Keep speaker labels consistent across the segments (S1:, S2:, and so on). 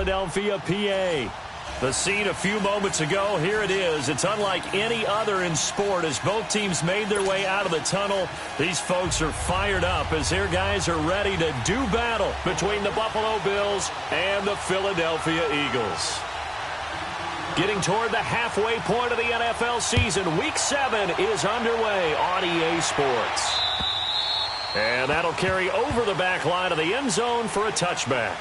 S1: Philadelphia, PA. The scene a few moments ago, here it is. It's unlike any other in sport as both teams made their way out of the tunnel. These folks are fired up as their guys are ready to do battle between the Buffalo Bills and the Philadelphia Eagles. Getting toward the halfway point of the NFL season, Week 7 is underway on EA Sports. And that'll carry over the back line of the end zone for a touchback.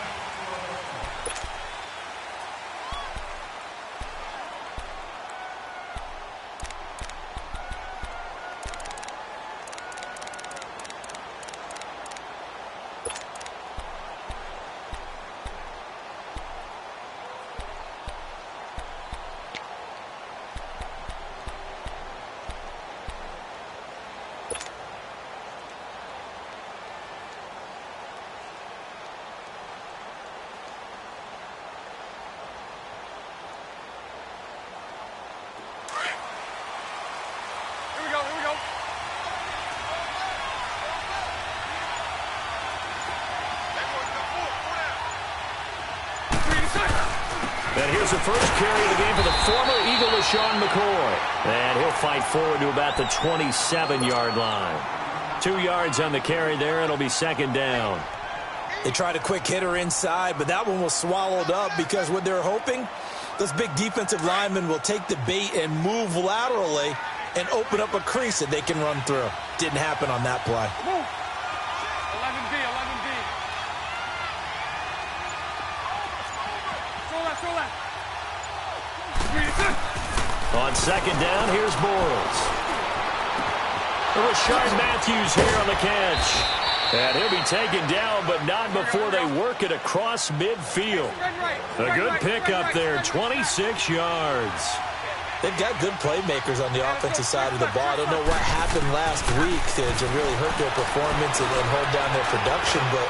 S2: And here's the first carry of the game for the former Eagle, LaShawn McCoy. And he'll fight forward to about the 27-yard line. 2 yards on the carry there. It'll be second down.
S3: They tried a quick hitter inside, but that one was swallowed up because what they're hoping, those big defensive linemen will take the bait and move laterally and open up a crease that they can run through. Didn't happen on that play.
S4: Move. 11B, 11B. Throw that.
S1: On second down, here's Bortles. Rashard Matthews here on the catch. And he'll be taken down, but not before they work it across midfield. A good pickup there, 26 yards.
S3: They've got good playmakers on the offensive side of the ball. I don't know what happened last week to really hurt their performance and hold down their production, but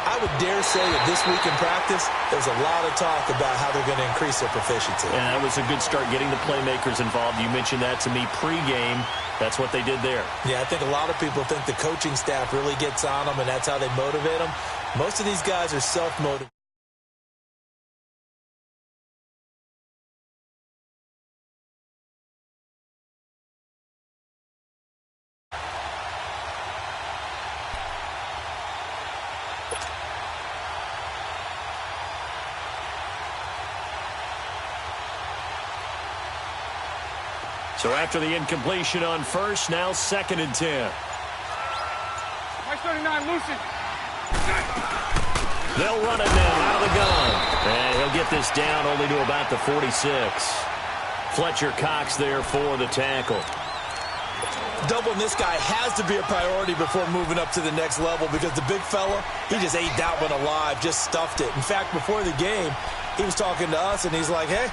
S3: I would dare say that this week in practice, there's a lot of talk about how they're going to increase their proficiency.
S1: And that was a good start getting the playmakers involved. You mentioned that to me pregame. That's what they did there.
S3: Yeah, I think a lot of people think the coaching staff really gets on them, and that's how they motivate them. Most of these guys are self-motivated.
S1: So after the incompletion on first, now 2nd and 10.
S4: Mike 39, Lucy.
S1: They'll run it now out of the gun. And he'll get this down only to about the 46. Fletcher Cox there for the tackle.
S3: Doubling this guy has to be a priority before moving up to the next level because the big fella, he just ate that one alive, just stuffed it. In fact, before the game, he was talking to us, and he's like, hey,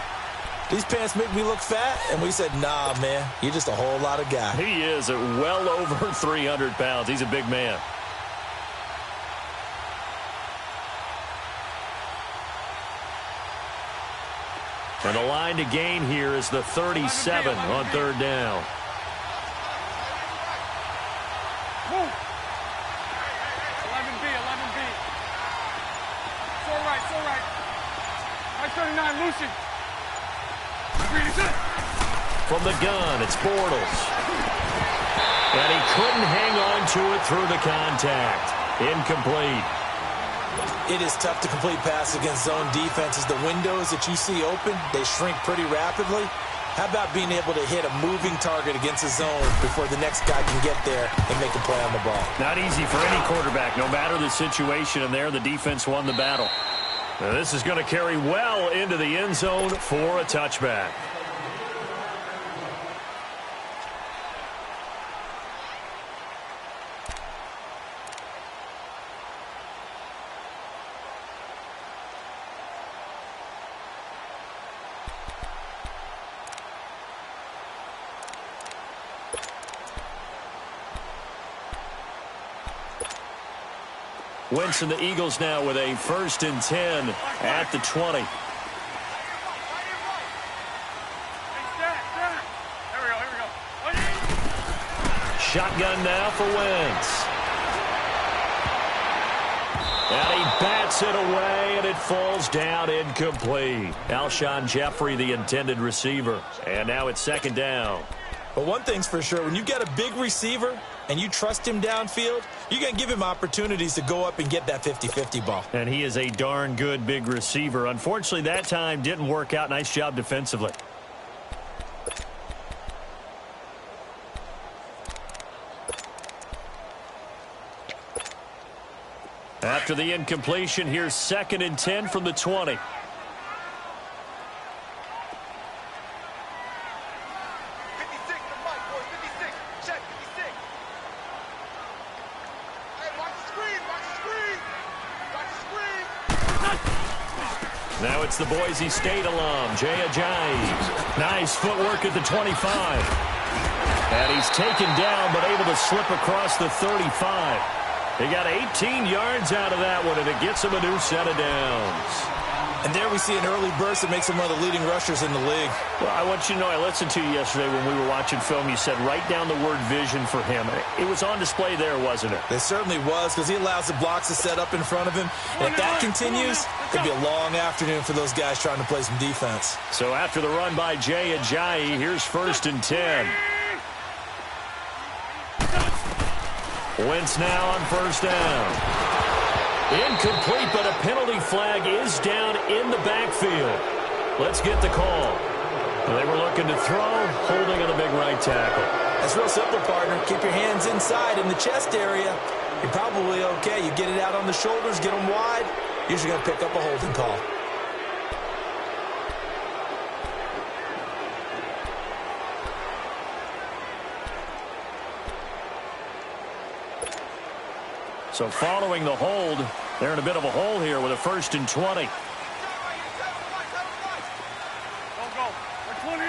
S3: these pants make me look fat. And we said, nah, man, you're just a whole lot of guy.
S1: He is at well over 300 pounds. He's a big man. And the line to gain here is the 37 on third down.
S4: Move. 11B, 11B. So right. Mike 39, Lucy.
S1: From the gun, it's Bortles. And he couldn't hang on to it through the contact. Incomplete.
S3: It is tough to complete passes against zone defenses. The windows that you see open, they shrink pretty rapidly. How about being able to hit a moving target against a zone before the next guy can get there and make a play on the ball?
S1: Not easy for any quarterback, no matter the situation. And there, the defense won the battle. Now, this is going to carry well into the end zone for a touchback. Wentz and the Eagles now with a 1st and 10 at the 20.
S4: Here we go.
S1: Shotgun now for Wentz. And he bats it away, and it falls down incomplete. Alshon Jeffrey, the intended receiver. And now it's second down.
S3: But one thing's for sure, when you've got a big receiver and you trust him downfield, you're going to give him opportunities to go up and get that 50-50 ball.
S1: And he is a darn good big receiver. Unfortunately, that time didn't work out. Nice job defensively. After the incompletion, here's 2nd and 10 from the 20.
S4: 56 to Mike, boys. 56. Check, 56. Hey, watch the screen. Watch the screen. Watch the screen.
S1: Now it's the Boise State alum, Jay Ajayi. Nice footwork at the 25. And he's taken down, but able to slip across the 35. He got 18 yards out of that one, and it gets him a new set of downs.
S3: And there we see an early burst that makes him one of the leading rushers in the league.
S1: Well, I want you to know, I listened to you yesterday when we were watching film. You said write down the word vision for him. It was on display there, wasn't it?
S3: It certainly was, because he allows the blocks to set up in front of him. And if that continues, it'll be a long afternoon for those guys trying to play some defense.
S1: So after the run by Jay Ajayi, here's 1st and 10. Wentz now on 1st down. Incomplete, but a penalty flag is down in the backfield. Let's get the call. They were looking to throw, holding on the big right tackle.
S3: That's real simple, partner. Keep your hands inside in the chest area. You're probably okay. You get it out on the shoulders, get them wide. Usually going to pick up a holding call.
S1: So following the hold, they're in a bit of a hole here with a 1st and 20.
S4: Go, go. 20.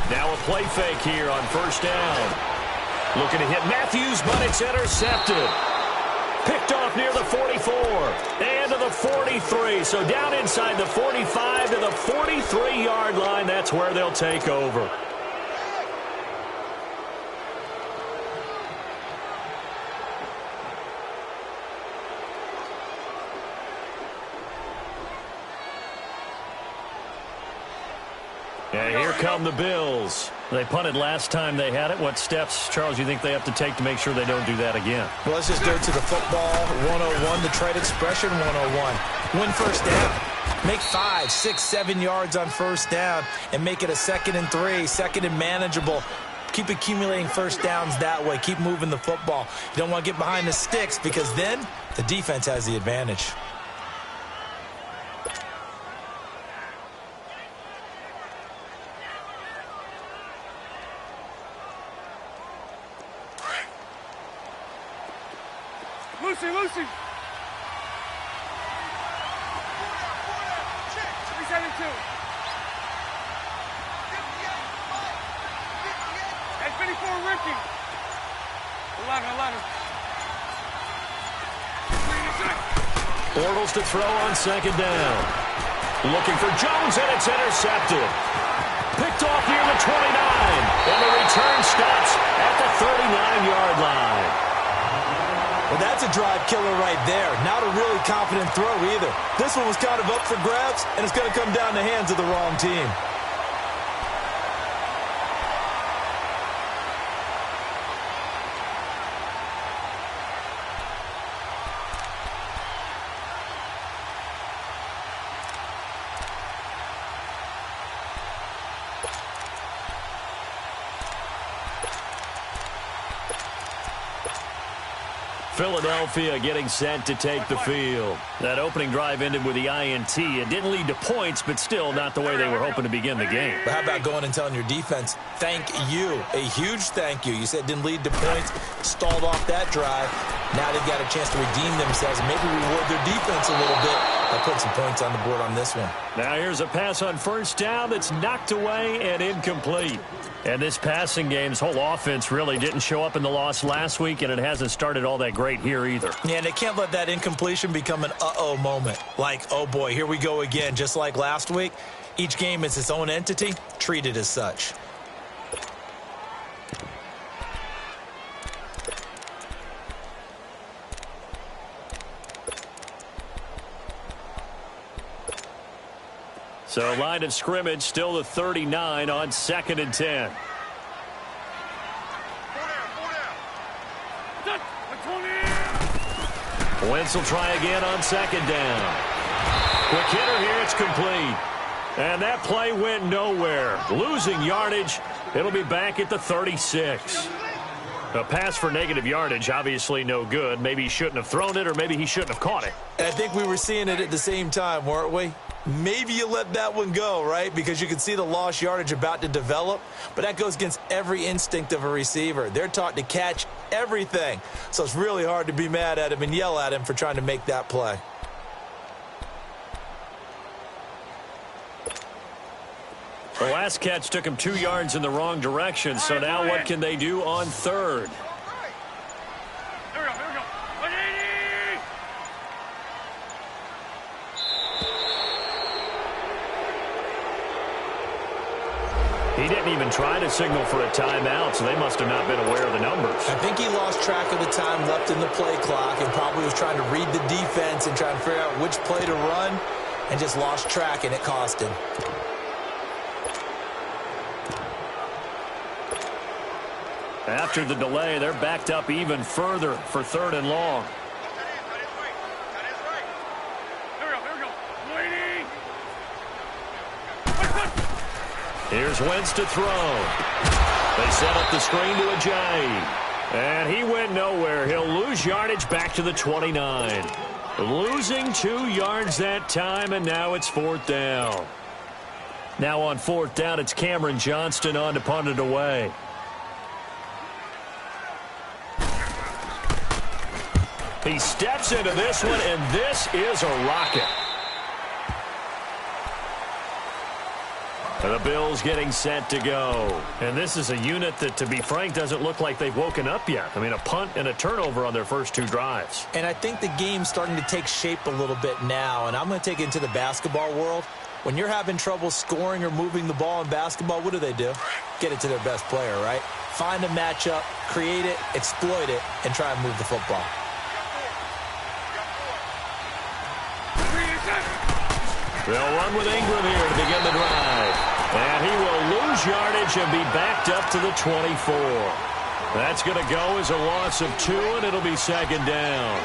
S1: Now a play fake here on 1st down. Looking to hit Matthews, but it's intercepted. Picked off near the 44 and to the 43. So down inside the 45 to the 43-yard line. That's where they'll take over. And here come the Bills. They punted last time they had it. What steps, Charles, you think they have to take to make sure they don't do that again?
S3: Well, let's just go to the football 101, the trade expression 101. Win 1st down. Make 5, 6, 7 yards on 1st down and make it a 2nd and 3, 2nd and manageable. Keep accumulating 1st downs that way. Keep moving the football. You don't want to get behind the sticks because then the defense has the advantage.
S4: Lucy, Lucy. 372. Hey, 54, Ricky. 11.
S1: Bortles to throw on 2nd down. Looking for Jones, and it's intercepted. Picked off near the 29. And the return stops at the 39-yard line.
S3: Well, that's a drive killer right there. Not a really confident throw either. This one was kind of up for grabs, and it's going to come down the hands of the wrong team.
S1: Philadelphia getting set to take the field. That opening drive ended with the INT. It didn't lead to points, but still not the way they were hoping to begin the game.
S3: But how about going and telling your defense, thank you, a huge thank you. You said it didn't lead to points, stalled off that drive. Now they've got a chance to redeem themselves and maybe reward their defense a little bit by putting some points on the board on this one.
S1: Now here's a pass on 1st down that's knocked away and incomplete. And this passing game's whole offense really didn't show up in the loss last week, and it hasn't started all that great here either.
S3: Yeah, and they can't let that incompletion become an uh-oh moment. Like, oh boy, here we go again, just like last week. Each game is its own entity, treated as such.
S1: So line of scrimmage still the 39 on 2nd and 10. Wentz will try again on 2nd down. Quick hitter here, it's complete. And that play went nowhere. Losing yardage, it'll be back at the 36. A pass for negative yardage, obviously no good. Maybe he shouldn't have thrown it, or maybe he shouldn't have caught it.
S3: I think we were seeing it at the same time, weren't we? Maybe you let that one go, right? Because you can see the lost yardage about to develop. But that goes against every instinct of a receiver. They're taught to catch everything. So it's really hard to be mad at him and yell at him for trying to make that play.
S1: The last catch took him 2 yards in the wrong direction. So now what can they do on 3rd? He didn't even try to signal for a timeout, so they must have not been aware of the numbers.
S3: I think he lost track of the time left in the play clock and probably was trying to read the defense and trying to figure out which play to run and just lost track, and it cost him.
S1: After the delay, they're backed up even further for 3rd and long. Here's Wentz to throw. They set up the screen to Ajayi. And he went nowhere. He'll lose yardage back to the 29. Losing 2 yards that time, and now it's 4th down. Now on 4th down, it's Cameron Johnston on to punt it away. He steps into this one, and this is a rocket. The Bills getting set to go. And this is a unit that, to be frank, doesn't look like they've woken up yet. I mean, a punt and a turnover on their first 2 drives.
S3: And I think the game's starting to take shape a little bit now, and I'm going to take it into the basketball world. When you're having trouble scoring or moving the ball in basketball, what do? Get it to their best player, right? Find a matchup, create it, exploit it, and try and move the football.
S1: They'll run with Ingram here to begin the drive. And he will lose yardage and be backed up to the 24. That's going to go as a loss of 2, and it'll be 2nd down.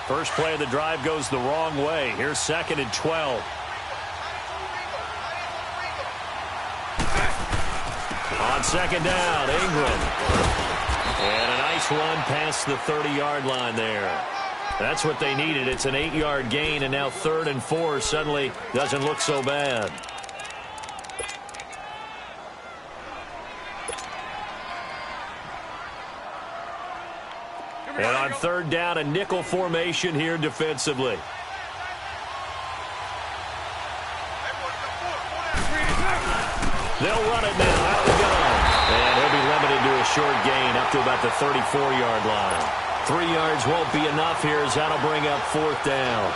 S1: First play of the drive goes the wrong way. Here's 2nd and 12. On 2nd down, Ingram. And a nice run past the 30-yard line there. That's what they needed. It's an 8-yard gain, and now 3rd and 4 suddenly doesn't look so bad. And on 3rd down, a nickel formation here defensively. They'll run it now. Out we go. And he'll be limited to a short gain up to about the 34-yard line. 3 yards won't be enough here as that'll bring up 4th down.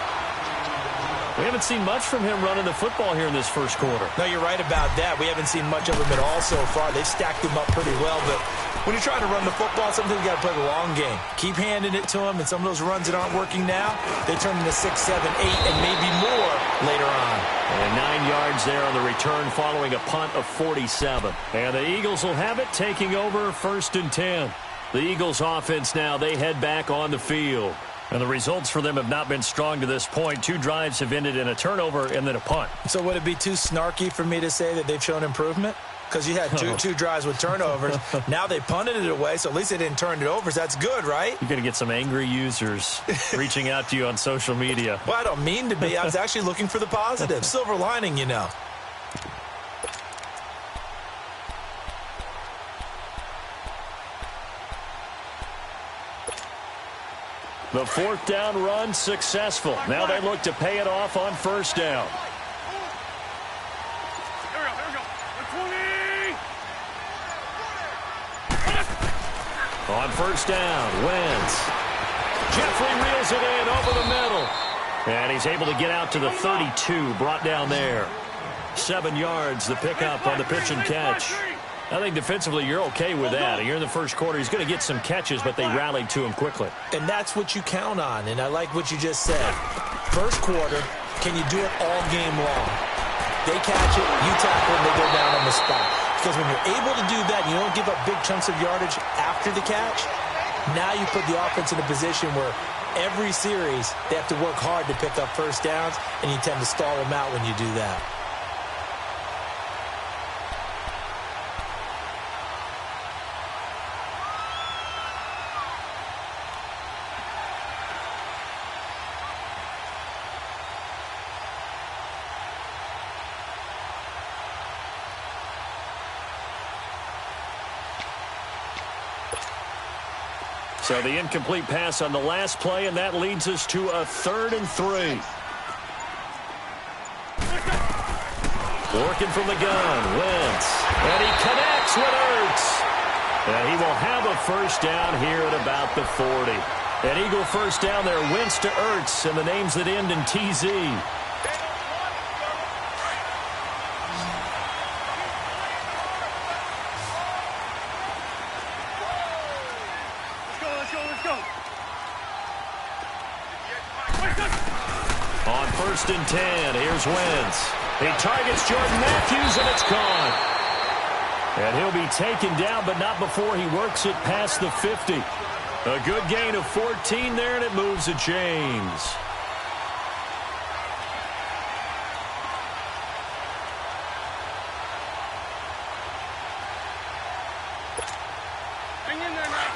S1: We haven't seen much from him running the football here in this first quarter.
S3: No, you're right about that. We haven't seen much of him at all so far. They've stacked him up pretty well, but when you're trying to run the football, sometimes you got to play the long game. Keep handing it to him, and some of those runs that aren't working now, they turn into 6, 7, 8, and maybe more later on.
S1: And 9 yards there on the return following a punt of 47. And the Eagles will have it, taking over 1st and 10. The Eagles offense now, they head back on the field. And the results for them have not been strong to this point. 2 drives have ended in a turnover and then a punt.
S3: So would it be too snarky for me to say that they've shown improvement? Because you had two drives with turnovers. Now they punted it away, so at least they didn't turn it over. So that's good, right?
S1: You're going to get some angry users reaching out to you on social media.
S3: Well, I don't mean to be. I was actually looking for the positive. Silver lining, you know.
S1: The 4th down run successful. Now they look to pay it off on 1st down. On 1st down, Wentz. Jeffrey reels Fires it in over the middle. And he's able to get out to the 32, brought down there. 7 yards, the pickup on the pitch and catch. I think defensively you're okay with that. You're in the first quarter. He's going to get some catches, but they rallied to him quickly.
S3: And that's what you count on, and I like what you just said. First quarter, can you do it all game long? They catch it, you tackle, and they go down on the spot. Because when you're able to do that, you don't give up big chunks of yardage after the catch, now you put the offense in a position where every series they have to work hard to pick up first downs, and you tend to stall them out when you do that.
S1: So the incomplete pass on the last play, and that leads us to a 3rd and 3. Working from the gun, Wentz. And he connects with Ertz. And he will have a first down here at about the 40. An Eagle first down there, Wentz to Ertz, and the names that end in TZ. On 1st and 10, here's Wentz. He targets Jordan Matthews, and it's gone. And he'll be taken down, but not before he works it past the 50. A good gain of 14 there, and it moves the chains.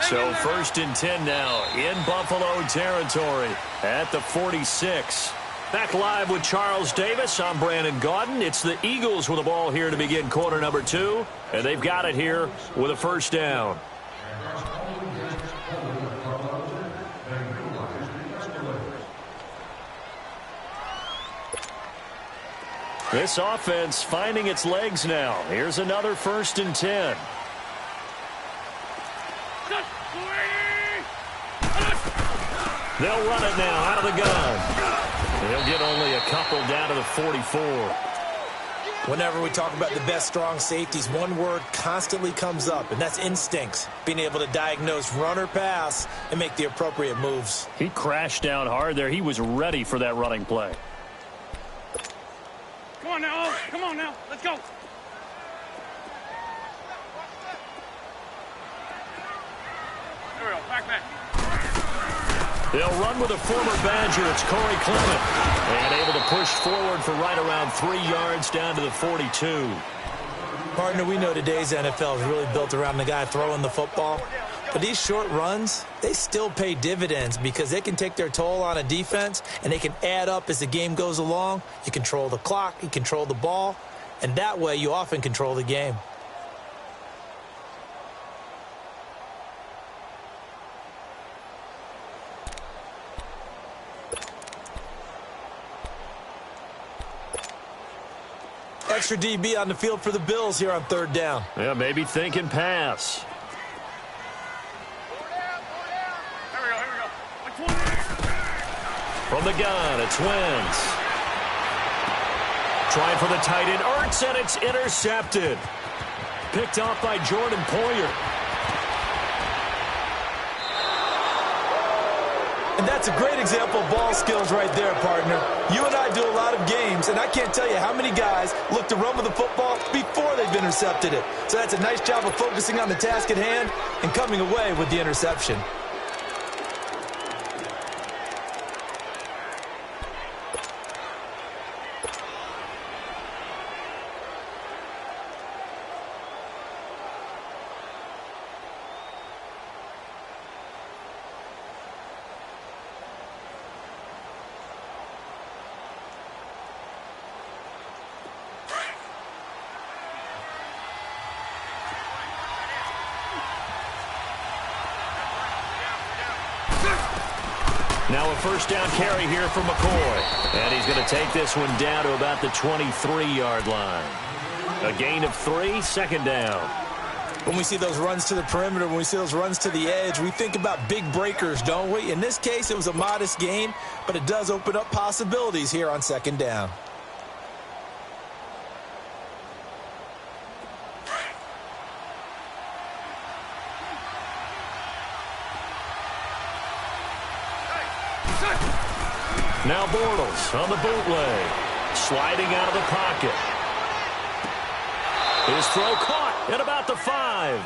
S1: So 1st and 10 now in Buffalo territory at the 46. Back live with Charles Davis. I'm Brandon Gaudin. It's the Eagles with the ball here to begin quarter number 2. And they've got it here with a first down. This offense finding its legs now. Here's another 1st and 10. They'll run it now out of the gun. They'll get only a couple down to the 44.
S3: Whenever we talk about the best strong safeties, one word constantly comes up, and that's instincts. Being able to diagnose run or pass and make the appropriate moves.
S1: He crashed down hard there. He was ready for that running play.
S4: Come on now, Oak. Come on now. Let's go. There we go. Back.
S1: They'll run with a former Badger. It's Corey Clement. And able to push forward for right around 3 yards down to the 42.
S3: Partner, we know today's NFL is really built around the guy throwing the football. But these short runs, they still pay dividends because they can take their toll on a defense, and they can add up as the game goes along. You control the clock, you control the ball, and that way you often control the game. Extra DB on the field for the Bills here on 3rd down.
S1: Yeah, maybe thinking pass. From the gun, it's Wentz. Trying for the tight end, Ertz, and it's intercepted. Picked off by Jordan Poyer.
S3: And that's a great example of ball skills right there, partner. You and I do a lot of games, and I can't tell you how many guys look to run with the football before they've intercepted it. So that's a nice job of focusing on the task at hand and coming away with the interception.
S1: Now a first down carry here for McCoy. And he's going to take this one down to about the 23-yard line. A gain of 3, 2nd down.
S3: When we see those runs to the perimeter, when we see those runs to the edge, we think about big breakers, don't we? In this case, it was a modest gain, but it does open up possibilities here on second down.
S1: Now Bortles on the bootleg. Sliding out of the pocket. His throw caught at about the 5.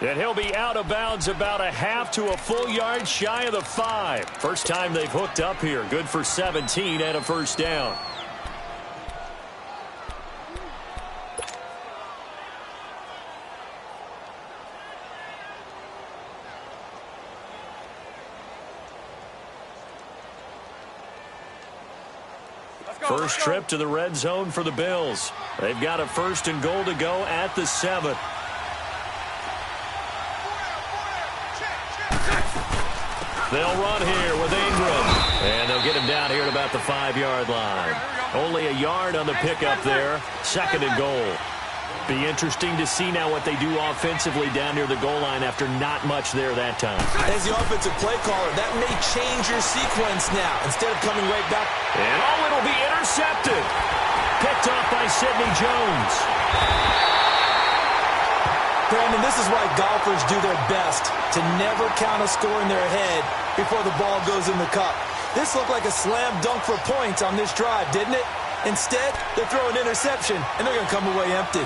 S1: And he'll be out of bounds about a half to a full yard shy of the 5. First time they've hooked up here. Good for 17 and a first down. First trip to the red zone for the Bills. They've got a 1st and goal to go at the 7. They'll run here with Ingram. And they'll get him down here at about the 5-yard line. Only a yard on the pickup there. 2nd and goal. Be interesting to see now what they do offensively down near the goal line after not much there that time.
S3: As the offensive play caller, that may change your sequence now. Instead of coming right back.
S1: And it'll be intercepted. Picked off by Sidney Jones.
S3: Brandon, this is why golfers do their best to never count a score in their head before the ball goes in the cup. This looked like a slam dunk for points on this drive, didn't it? Instead, they throw an interception, and they're going to come away empty.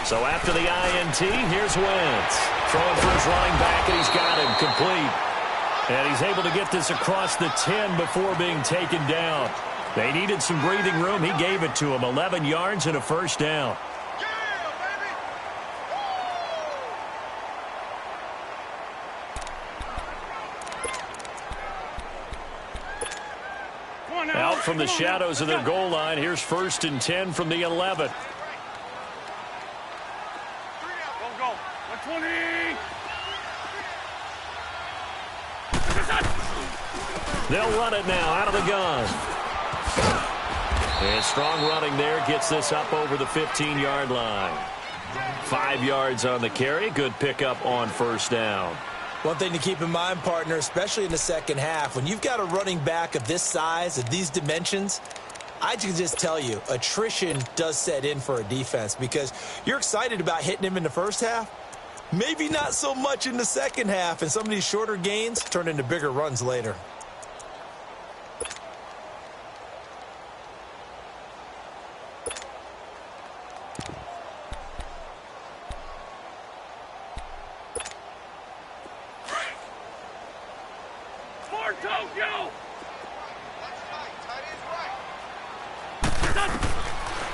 S1: So after the INT, here's Wentz. Throwing for his running back, and he's got him complete. And he's able to get this across the 10 before being taken down. They needed some breathing room. He gave it to him. 11 yards and a first down. Out from the shadows of their goal line. Here's 1st and 10 from the 11. They'll run it now out of the gun. And strong running there gets this up over the 15-yard line. 5 yards on the carry. Good pickup on first down.
S3: One thing to keep in mind, partner, especially in the second half, when you've got a running back of this size, of these dimensions, I can just tell you, attrition does set in for a defense because you're excited about hitting him in the first half. Maybe not so much in the second half, and some of these shorter gains turn into bigger runs later.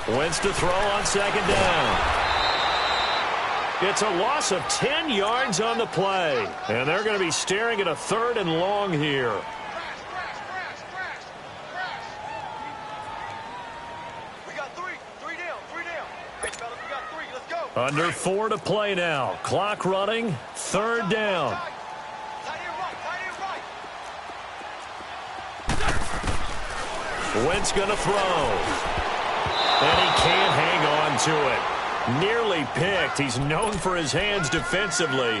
S1: Wentz to throw on second down. It's a loss of 10 yards on the play. And they're going to be staring at a 3rd and long here.
S4: We got three down. Hey, fellas, we got 3. Let's go.
S1: Under 4 to play now. Clock running. 3rd down.
S4: Tight end right.
S1: Wentz going to throw. And he can't hang on to it. Nearly picked. He's known for his hands defensively,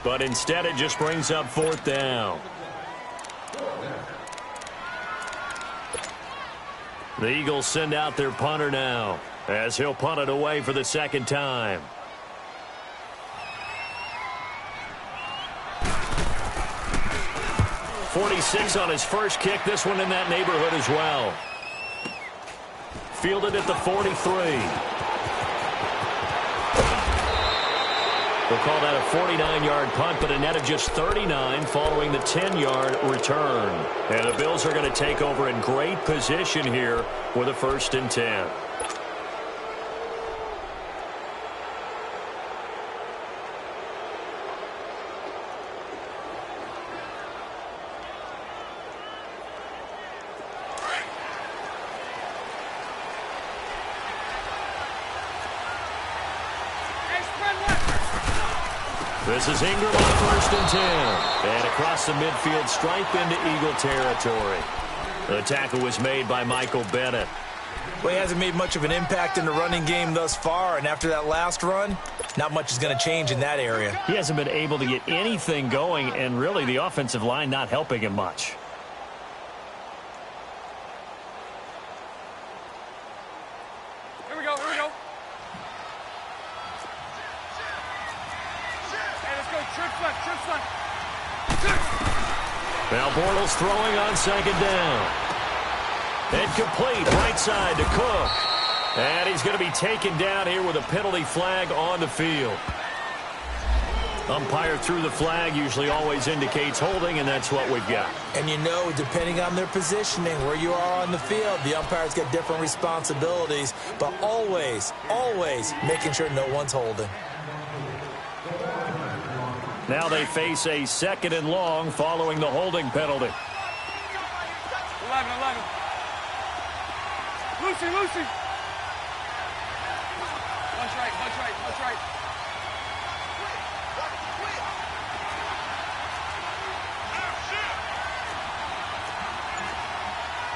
S1: but instead it just brings up 4th down. The Eagles send out their punter now, as he'll punt it away for the 2nd time. .46 on his first kick. This one in that neighborhood as well. Fielded at the 43. We'll call that a 49-yard punt, but a net of just 39 following the 10-yard return. And the Bills are going to take over in great position here with a 1st and 10. This is Ingram on 1st and 10. And across the midfield stripe into Eagle territory. The tackle was made by Michael Bennett.
S3: Well, he hasn't made much of an impact in the running game thus far, and after that last run, not much is going to change in that area.
S1: He hasn't been able to get anything going, and really the offensive line not helping him much.
S4: Here we go, here we go. Hey, let's go, trips left.
S1: Now Bortles throwing on 2nd down. Incomplete, right side to Cook. And he's going to be taken down here with a penalty flag on the field. Umpire threw the flag, usually always indicates holding, and that's what we've got.
S3: And you know, depending on their positioning, where you are on the field, the umpires get different responsibilities, but always making sure no one's holding.
S1: Now they face a 2nd and long following the holding penalty.
S4: 11. Lucy. Much right.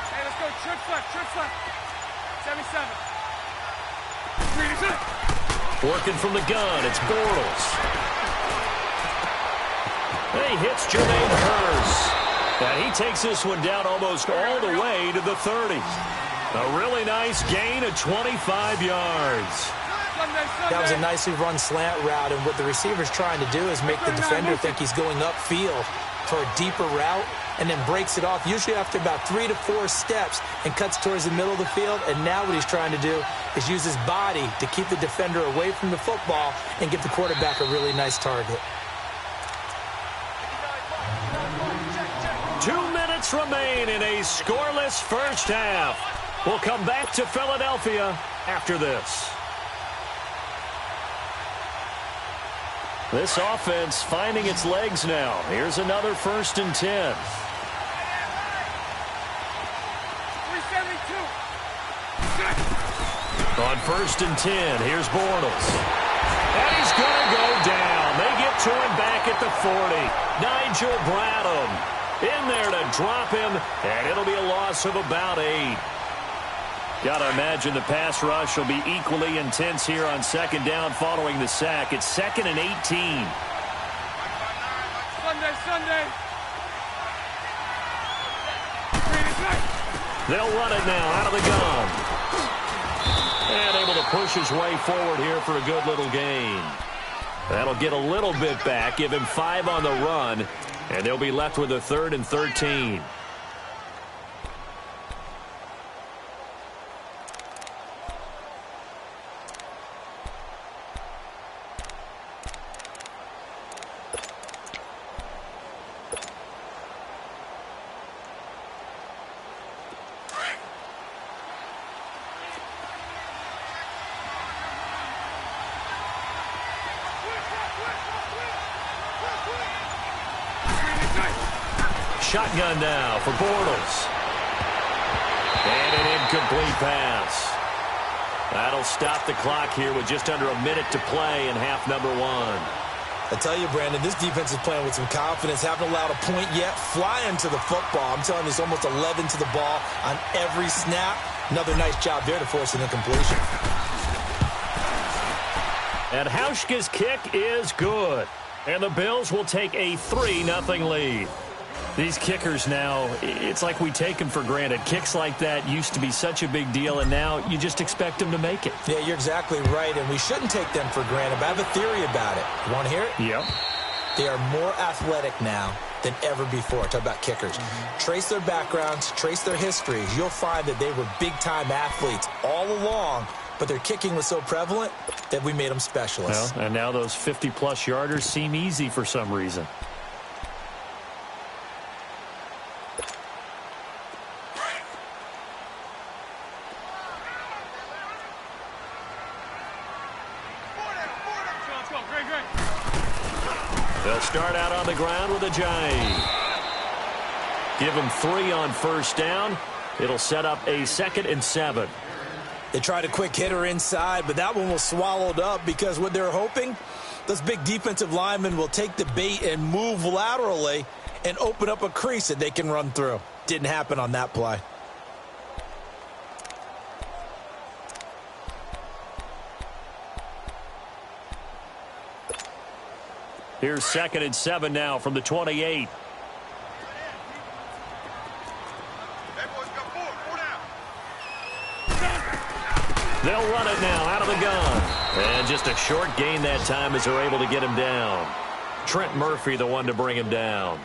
S4: Hey, let's go, trips left. 77.
S1: Working from the gun, it's Bortles. He hits Jermaine Hurst. And he takes this one down almost all the way to the 30. A really nice gain of 25 yards.
S3: That was a nicely run slant route, and what the receiver's trying to do is make the defender think he's going upfield for a deeper route, and then breaks it off, usually after about 3 to 4 steps, and cuts towards the middle of the field. And now what he's trying to do is use his body to keep the defender away from the football and give the quarterback a really nice target.
S1: 2 minutes remain in a scoreless first half. We'll come back to Philadelphia after this. This offense finding its legs now. Here's another 1st and 10.
S4: 372.
S1: On 1st and 10, here's Bortles. And he's going to go down. They get to him back at the 40. Nigel Bradham in there to drop him, and it'll be a loss of about 8. Got to imagine the pass rush will be equally intense here on 2nd down following the sack. It's 2nd and 18.
S4: Sunday.
S1: They'll run it now out of the gun. And able to push his way forward here for a good little gain. That'll get a little bit back, give him 5 on the run, and they'll be left with a 3rd and 13. Shotgun now for Bortles. And an incomplete pass. That'll stop the clock here with just under a minute to play in half number 1.
S3: I tell you, Brandon, this defense is playing with some confidence. Haven't allowed a point yet. Flying to the football. I'm telling you, it's almost 11 to the ball on every snap. Another nice job there to force an incompletion.
S1: And Hauschka's kick is good. And the Bills will take a 3-0 lead. These kickers now, it's like we take them for granted. Kicks like that used to be such a big deal, and now you just expect them to make it.
S3: Yeah, you're exactly right, and we shouldn't take them for granted, but I have a theory about it. You want to hear it?
S1: Yep.
S3: They are more athletic now than ever before. Talk about kickers. Trace their backgrounds, trace their histories. You'll find that they were big-time athletes all along, but their kicking was so prevalent that we made them specialists.
S1: Well, and now those 50-plus yarders seem easy for some reason. They'll start out on the ground with Ajayi. Give him 3 on 1st down. It'll set up a 2nd and 7.
S3: They tried a quick hitter inside, but that one was swallowed up because what they're hoping, those big defensive linemen will take the bait and move laterally and open up a crease that they can run through. Didn't happen on that play.
S1: Here's 2nd and 7 now from the 28. They'll run it now out of the gun. And just a short gain that time as they're able to get him down. Trent Murphy, the one to bring him down.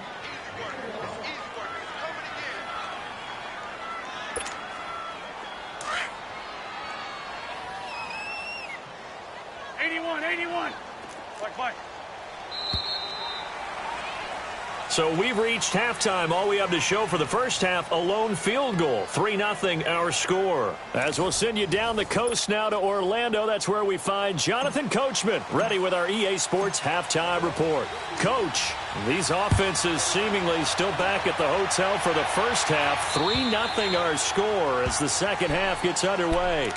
S1: So we've reached halftime. All we have to show for the first half, a lone field goal. 3-0 our score. As we'll send you down the coast now to Orlando, that's where we find Jonathan Coachman, ready with our EA Sports halftime report. Coach, these offenses seemingly still back at the hotel for the first half. 3-0 our score as the second half gets underway.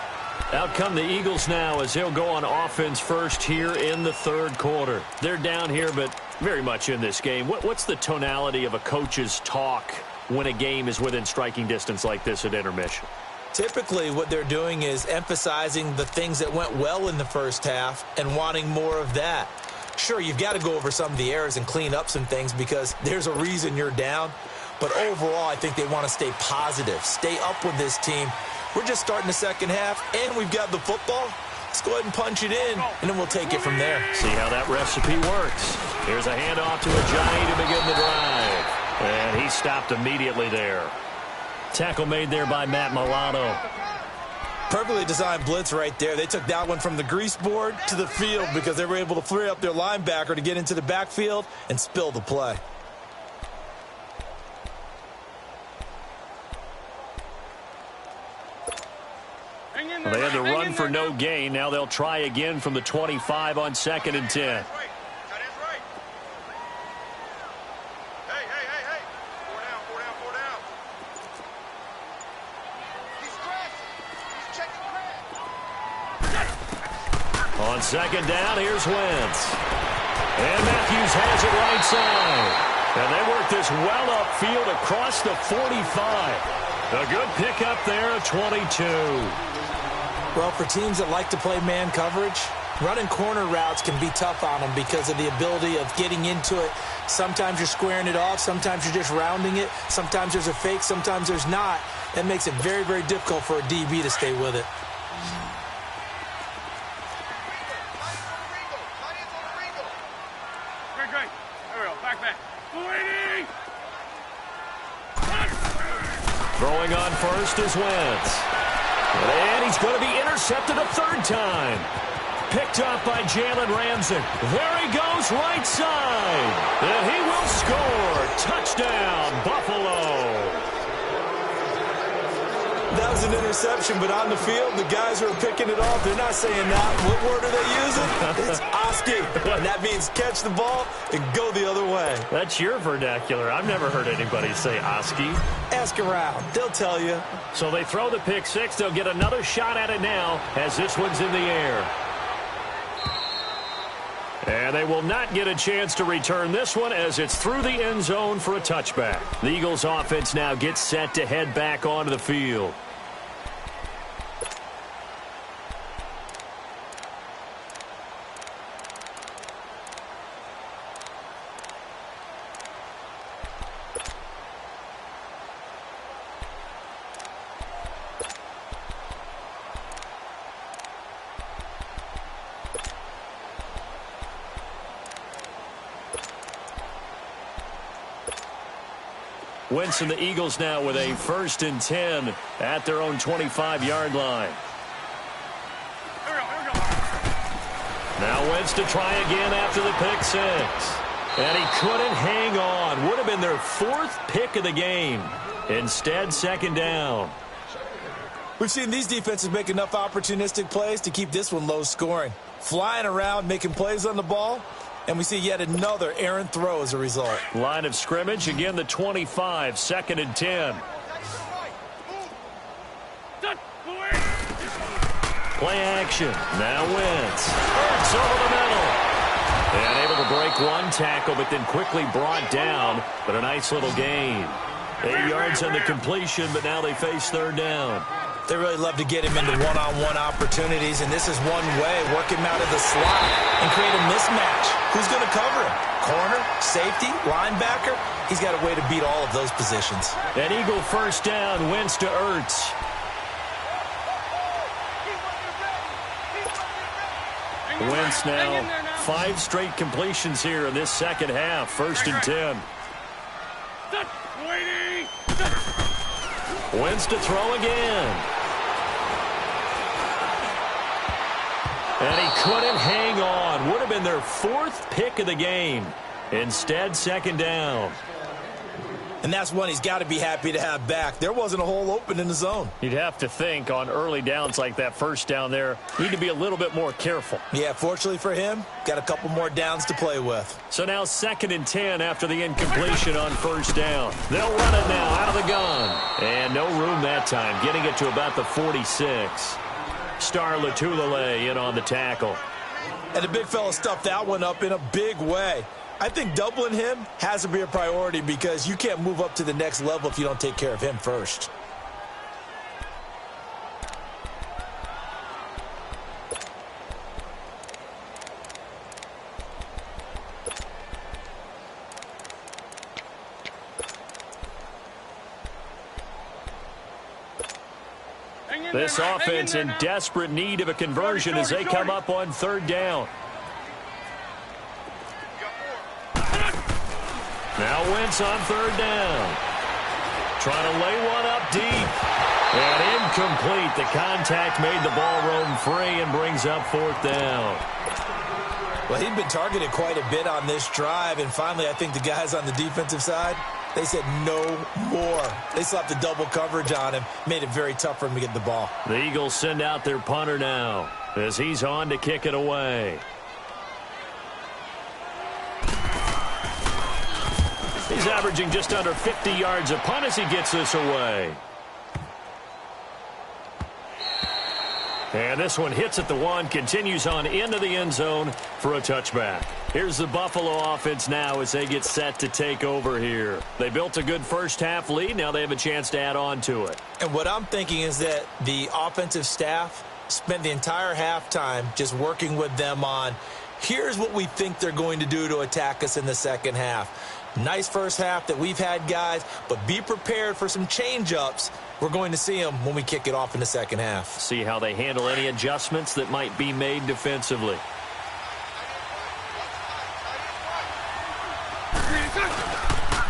S1: Out come the Eagles now as they'll go on offense first here in the third quarter. They're down here, but very much in this game. What's the tonality of a coach's talk when a game is within striking distance like this at intermission?
S3: Typically, what they're doing is emphasizing the things that went well in the first half and wanting more of that. Sure, you've got to go over some of the errors and clean up some things because there's a reason you're down. But overall, I think they want to stay positive, stay up with this team. We're just starting the second half, and we've got the football. Let's go ahead and punch it in, and then we'll take it from there.
S1: See how that recipe works. Here's a handoff to Ajayi to begin the drive. And he stopped immediately there. Tackle made there by Matt Milano.
S3: Perfectly designed blitz right there. They took that one from the grease board to the field because they were able to free up their linebacker to get into the backfield and spill the play.
S1: Well, they had to run for no gain. Now they'll try again from the 25 on 2nd and 10. On 2nd down, here's Wentz. And Matthews has it right side. And they work this well upfield across the 45. A good pickup there at 22.
S3: Well, for teams that like to play man coverage, running corner routes can be tough on them because of the ability of getting into it. Sometimes you're squaring it off. Sometimes you're just rounding it. Sometimes there's a fake. Sometimes there's not. That makes it very, very difficult for a DB to stay with it.
S4: Great. There we go. Back.
S1: Throwing on first is Wentz. And he's going to be intercepted a third time. Picked off by Jalen Ramsey. There he goes, right side. And he will score. Touchdown, Buffalo.
S3: That was an interception, but on the field, the guys who are picking it off, they're not saying that. What word are they using? It's Oski. And that means catch the ball and go the other way.
S1: That's your vernacular. I've never heard anybody say Oski.
S3: Ask around. They'll tell you.
S1: So they throw the pick six. They'll get another shot at it now as this one's in the air. And they will not get a chance to return this one as it's through the end zone for a touchback. The Eagles offense now gets set to head back onto the field. Wentz and the Eagles now with a 1st and 10 at their own 25-yard line.
S4: Here we go.
S1: Now Wentz to try again after the pick six. And he couldn't hang on. Would have been their 4th pick of the game. Instead, 2nd down.
S3: We've seen these defenses make enough opportunistic plays to keep this one low scoring. Flying around, making plays on the ball. And we see yet another errant throw as a result.
S1: Line of scrimmage, again the 25, 2nd and 10. Play action. Now Wentz. It's over the middle. And able to break one tackle, but then quickly brought down. But a nice little gain. 8 yards on the completion, but now they face third down.
S3: They really love to get him into one-on-one opportunities, and this is one way. Work him out of the slot and create a mismatch. Who's going to cover him? Corner, safety, linebacker? He's got a way to beat all of those positions.
S1: An Eagle first down, Wentz to Ertz. Wentz now 5 straight completions here in this second half. 1st and 10. Wentz to throw again. And he couldn't hang on. Would have been their 4th pick of the game. Instead, 2nd down.
S3: And that's one he's got to be happy to have back. There wasn't a hole open in the zone.
S1: You'd have to think on early downs like that first down there, need to be a little bit more careful.
S3: Yeah, fortunately for him, got a couple more downs to play with.
S1: So now 2nd and 10 after the incompletion on first down. They'll run it now out of the gun. And no room that time, getting it to about the 46. Star Latulele in on the tackle.
S3: And the big fella stuffed that one up in a big way. I think doubling him has to be a priority because you can't move up to the next level if you don't take care of him first.
S1: This offense in desperate need of a conversion as they come up on 3rd down. Now Wentz on 3rd down. Trying to lay one up deep. And incomplete. The contact made the ball roam free and brings up 4th down.
S3: Well, he'd been targeted quite a bit on this drive, and finally I think the guys on the defensive side, they said no more. They slapped the double coverage on him, made it very tough for him to get the ball.
S1: The Eagles send out their punter now as he's on to kick it away. He's averaging just under 50 yards a punt as he gets this away. And this one hits at the 1, continues on into the end zone for a touchback. Here's the Buffalo offense now as they get set to take over here. They built a good first half lead. Now they have a chance to add on to it.
S3: And what I'm thinking is that the offensive staff spent the entire halftime just working with them on, here's what we think they're going to do to attack us in the second half. Nice first half that we've had, guys, but be prepared for some change-ups. We're going to see them when we kick it off in the second half.
S1: See how they handle any adjustments that might be made defensively.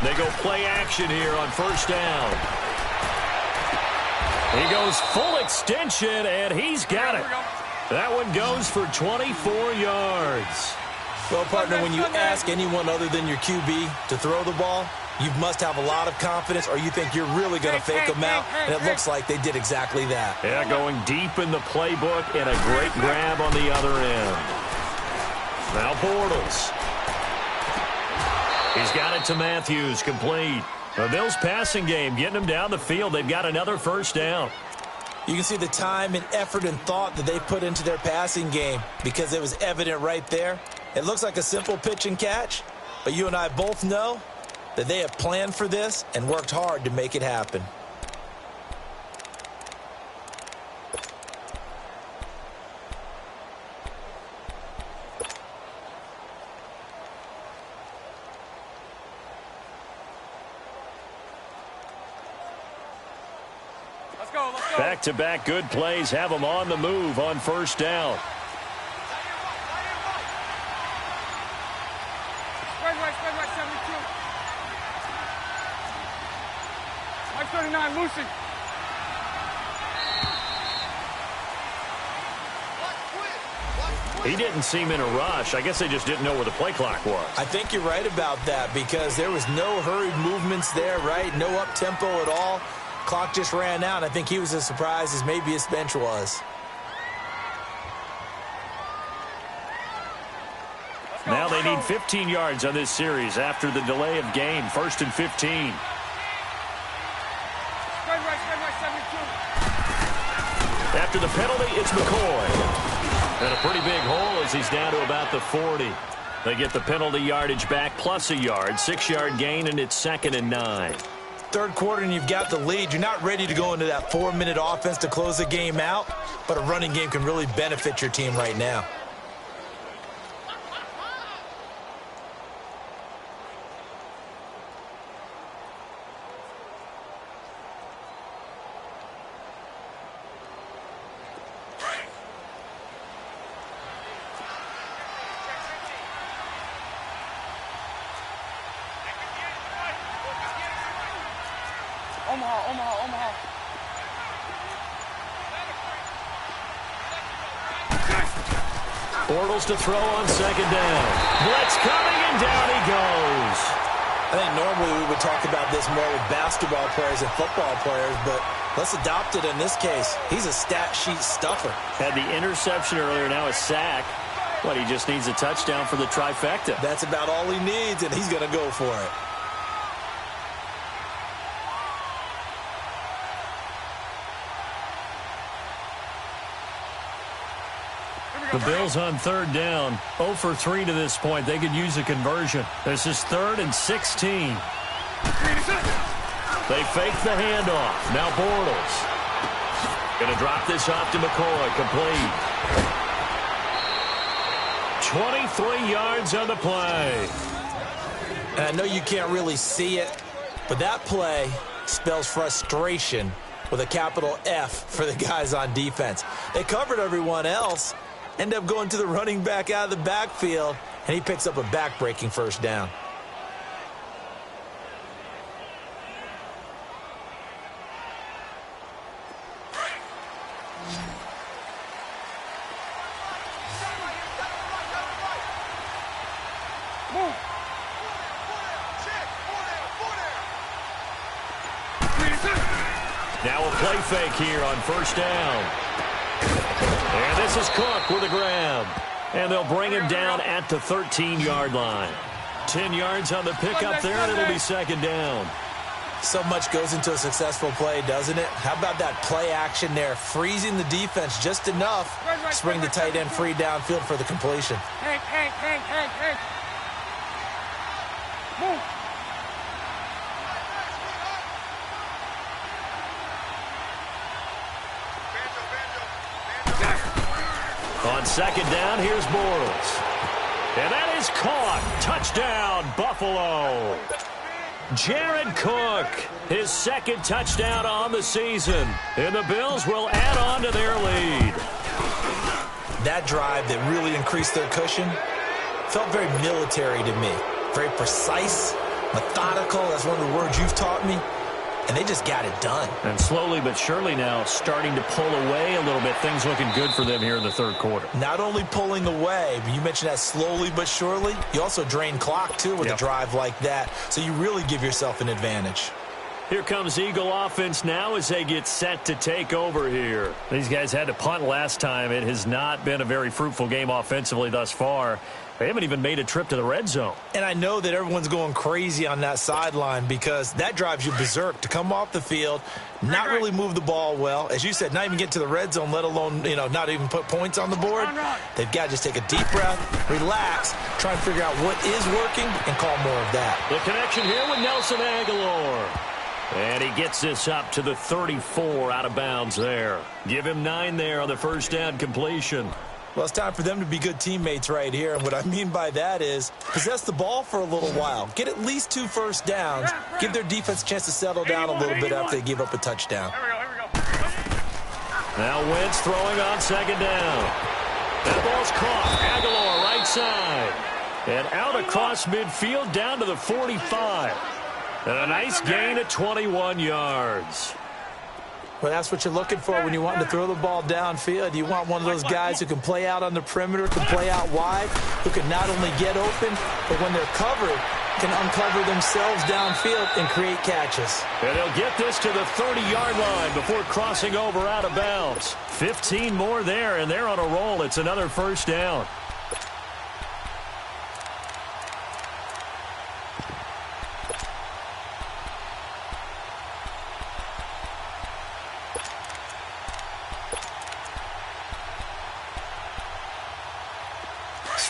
S1: They go play action here on first down. He goes full extension, and he's got it. That one goes for 24 yards.
S3: Well, partner, when you ask anyone other than your QB to throw the ball, you must have a lot of confidence, or you think you're really going to fake them out, and it looks like they did exactly that.
S1: Yeah, going deep in the playbook and a great grab on the other end. Now Bortles. He's got it to Matthews, complete. The Bills passing game, getting them down the field. They've got another first down.
S3: You can see the time and effort and thought that they put into their passing game because it was evident right there. It looks like a simple pitch and catch, but you and I both know that they have planned for this and worked hard to make it happen.
S4: Let's go.
S1: Back-to-back good plays have them on the move on first down.
S4: Spread right, 72. Mike 39, Lucy.
S1: He didn't seem in a rush. I guess they just didn't know where the play clock was.
S3: I think you're right about that because there was no hurried movements there, right? No up-tempo at all. Clock just ran out. I think he was as surprised as maybe his bench was.
S1: Now they need 15 yards on this series after the delay of game. 1st and 15.
S4: Spread right, 72.
S1: After the penalty, it's McCoy. And a pretty big hole as he's down to about the 40. They get the penalty yardage back plus a yard. 6-yard gain, and it's 2nd and 9.
S3: Third quarter, and you've got the lead. You're not ready to go into that 4-minute offense to close the game out, but a running game can really benefit your team right now.
S4: Omaha.
S1: Bortles to throw on 2nd down. Blitz coming, and down he goes.
S3: I think normally we would talk about this more with basketball players and football players, but let's adopt it in this case. He's a stat sheet stuffer.
S1: Had the interception earlier, now a sack. But he just needs a touchdown for the trifecta.
S3: That's about all he needs, and he's going to go for it.
S1: The Bills on 3rd down. 0 for 3 to this point. They could use a conversion. This is 3rd and 16. They fake the handoff. Now Bortles. Going to drop this off to McCoy. Complete. 23 yards on the play.
S3: And I know you can't really see it, but that play spells frustration with a capital F for the guys on defense. They covered everyone else, end up going to the running back out of the backfield, and he picks up a back-breaking 1st down.
S1: Now a play fake here on 1st down. And this is Cook with a grab. And they'll bring him down at the 13-yard line. 10 yards on the pickup there, and it'll be 2nd down.
S3: So much goes into a successful play, doesn't it? How about that play action there, freezing the defense just enough to bring the tight end free downfield for the completion.
S4: Hank. Move.
S1: On 2nd down, here's Bortles. And that is caught. Touchdown, Buffalo. Jared Cook, his 2nd touchdown on the season. And the Bills will add on to their lead.
S3: That drive that really increased their cushion felt very military to me. Very precise, methodical. That's one of the words you've taught me. And they just got it done.
S1: And slowly but surely now starting to pull away a little bit. Things looking good for them here in the 3rd quarter.
S3: Not only pulling away, but you mentioned that slowly but surely. You also drain clock, too, with a drive like that. So you really give yourself an advantage.
S1: Here comes Eagle offense now as they get set to take over here. These guys had to punt last time. It has not been a very fruitful game offensively thus far. They haven't even made a trip to the red zone.
S3: And I know that everyone's going crazy on that sideline because that drives you berserk to come off the field, not really move the ball well. As you said, not even get to the red zone, let alone, not even put points on the board. They've got to just take a deep breath, relax, try and figure out what is working, and call more of that.
S1: The connection here with Nelson Aguilar. And he gets this up to the 34 out of bounds there. Give him 9 there on the 1st down completion.
S3: Well, it's time for them to be good teammates right here. And what I mean by that is possess the ball for a little while. Get at least 2 first downs. Give their defense a chance to settle down a little bit after they give up a touchdown.
S4: Here we go.
S1: Now Wentz throwing on 2nd down. That ball's caught. Aguilar right side. And out across midfield down to the 45. And a nice gain at 21 yards.
S3: Well, that's what you're looking for when you want to throw the ball downfield. You want one of those guys who can play out on the perimeter, can play out wide, who can not only get open, but when they're covered, can uncover themselves downfield and create catches.
S1: And they'll get this to the 30-yard line before crossing over out of bounds. 15 more there, and they're on a roll. It's another 1st down.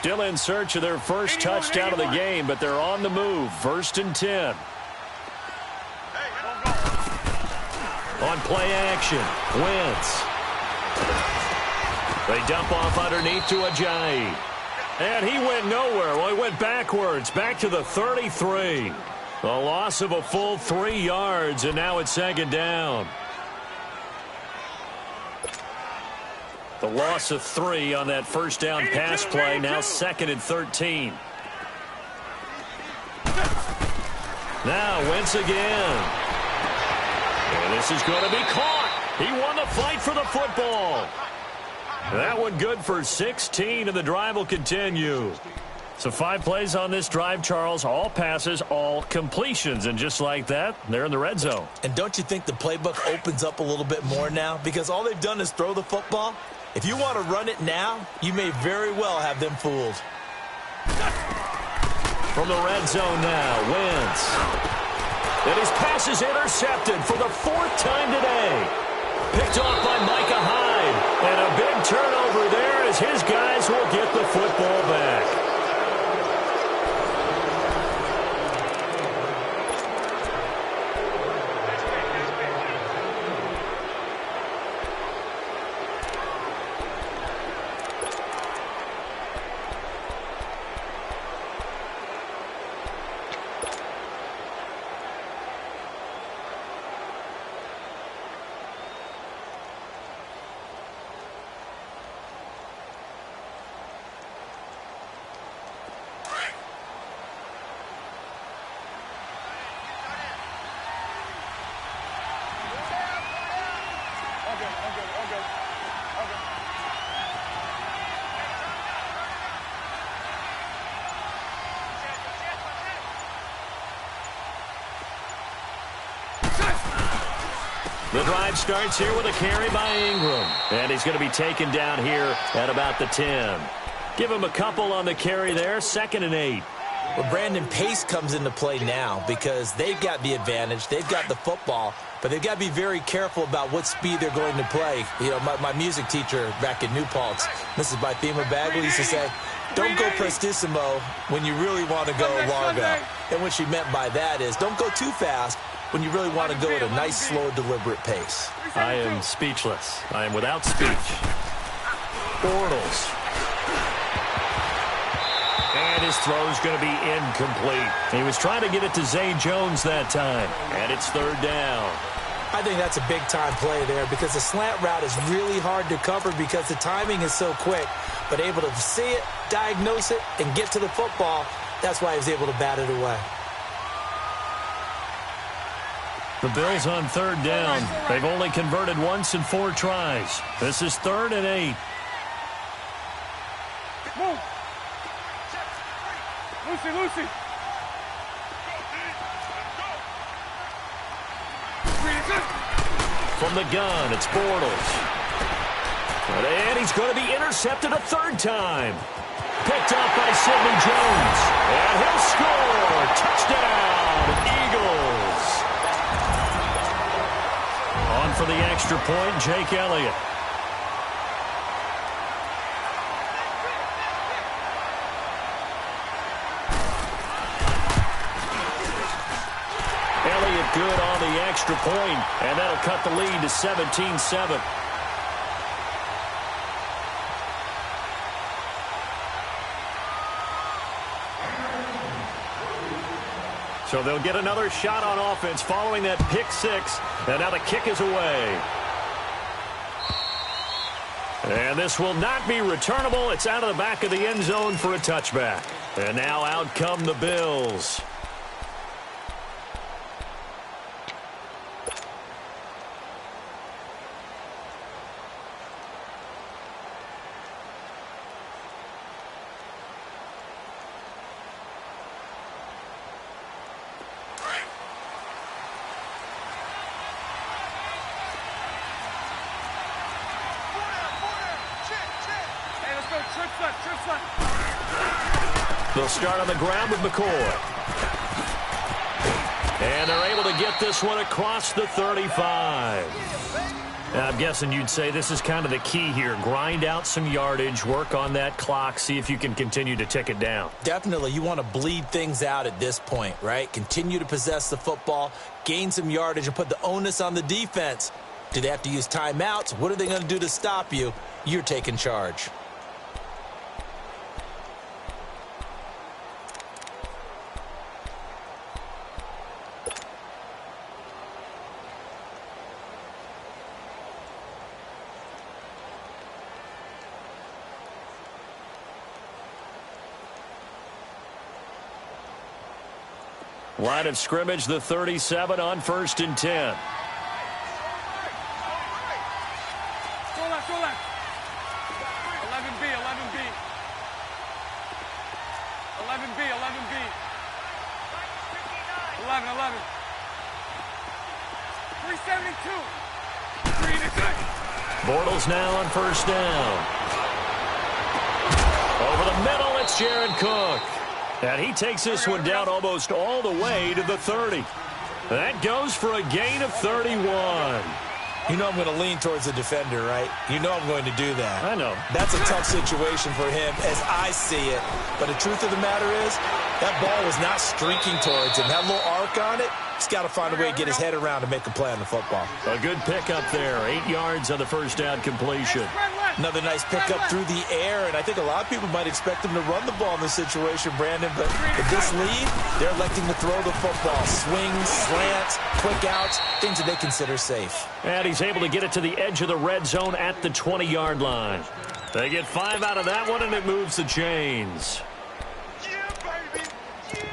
S1: Still in search of their first touchdown of the game, but they're on the move. 1st and 10. On play action, Wentz. They dump off underneath to Ajayi. And he went nowhere. Well, he went backwards, back to the 33. A loss of a full 3 yards, and now it's 2nd down. The loss of 3 on that first down pass play, now 2nd and 13. Now Wentz again. And this is going to be caught. He won the fight for the football. That one good for 16, and the drive will continue. So 5 plays on this drive, Charles. All passes, all completions. And just like that, they're in the red zone.
S3: And don't you think the playbook opens up a little bit more now? Because all they've done is throw the football. If you want to run it now, you may very well have them fooled.
S1: From the red zone now, Wentz. And his pass is intercepted for the 4th time today. Picked off by Micah Hyde. And a big turnover there as his guys will get the football back. The drive starts here with a carry by Ingram. And he's going to be taken down here at about the 10. Give him a couple on the carry there. 2nd and 8.
S3: Well, Brandon, pace comes into play now because they've got the advantage. They've got the football, but they've got to be very careful about what speed they're going to play. You know, my music teacher back in New Paltz, Mrs. Bythema Bagley, used to say, don't go prestissimo when you really want to go largo. And what she meant by that is don't go too fast when you really want to go at a nice, slow, deliberate pace.
S1: I am speechless. I am without speech. Bortles. And his throw's going to be incomplete. He was trying to get it to Zay Jones that time. And it's 3rd down.
S3: I think that's a big-time play there because the slant route is really hard to cover because the timing is so quick. But able to see it, diagnose it, and get to the football, that's why he was able to bat it away.
S1: The Bills on 3rd down. They've only converted once in 4 tries. This is 3rd and 8.
S4: Move. Lucy.
S1: From the gun, it's Bortles. And he's going to be intercepted a 3rd time. Picked up by Sidney Jones. And he'll score. Touchdown, Eagles. On for the extra point, Jake Elliott. Elliott good on the extra point, and that'll cut the lead to 17-7. So they'll get another shot on offense following that pick 6. And now the kick is away. And this will not be returnable. It's out of the back of the end zone for a touchback. And now out come the Bills. They'll start on the ground with McCoy. And they're able to get this one across the 35. Now I'm guessing you'd say this is kind of the key here. Grind out some yardage, work on that clock, see if you can continue to tick it down.
S3: Definitely. You want to bleed things out at this point, right? Continue to possess the football, gain some yardage, and put the onus on the defense. Do they have to use timeouts? What are they going to do to stop you? You're taking charge.
S1: Line of scrimmage, the 37 on 1st and 10.
S4: Go left, go left. 11B, 11B. 11B, 11B. 11, 11. 372. 3 to 6.
S1: Bortles now on 1st down. Over the middle, it's Jared Cook. And he takes this one down almost all the way to the 30. That goes for a gain of 31.
S3: You know I'm going to lean towards the defender, right? You know I'm going to do that.
S1: I know.
S3: That's a tough situation for him as I see it. But the truth of the matter is, that ball was not streaking towards him. That little arc on it, he's got to find a way to get his head around and make a play on the football.
S1: A good pickup there. 8 yards on the first down completion.
S3: Another nice pickup through the air, and I think a lot of people might expect him to run the ball in this situation, Brandon, but with this lead, they're electing to throw the football. Swings, slants, quick outs, things that they consider safe.
S1: And he's able to get it to the edge of the red zone at the 20-yard line. They get 5 out of that one, and it moves the chains.
S4: Yeah, baby. Yeah.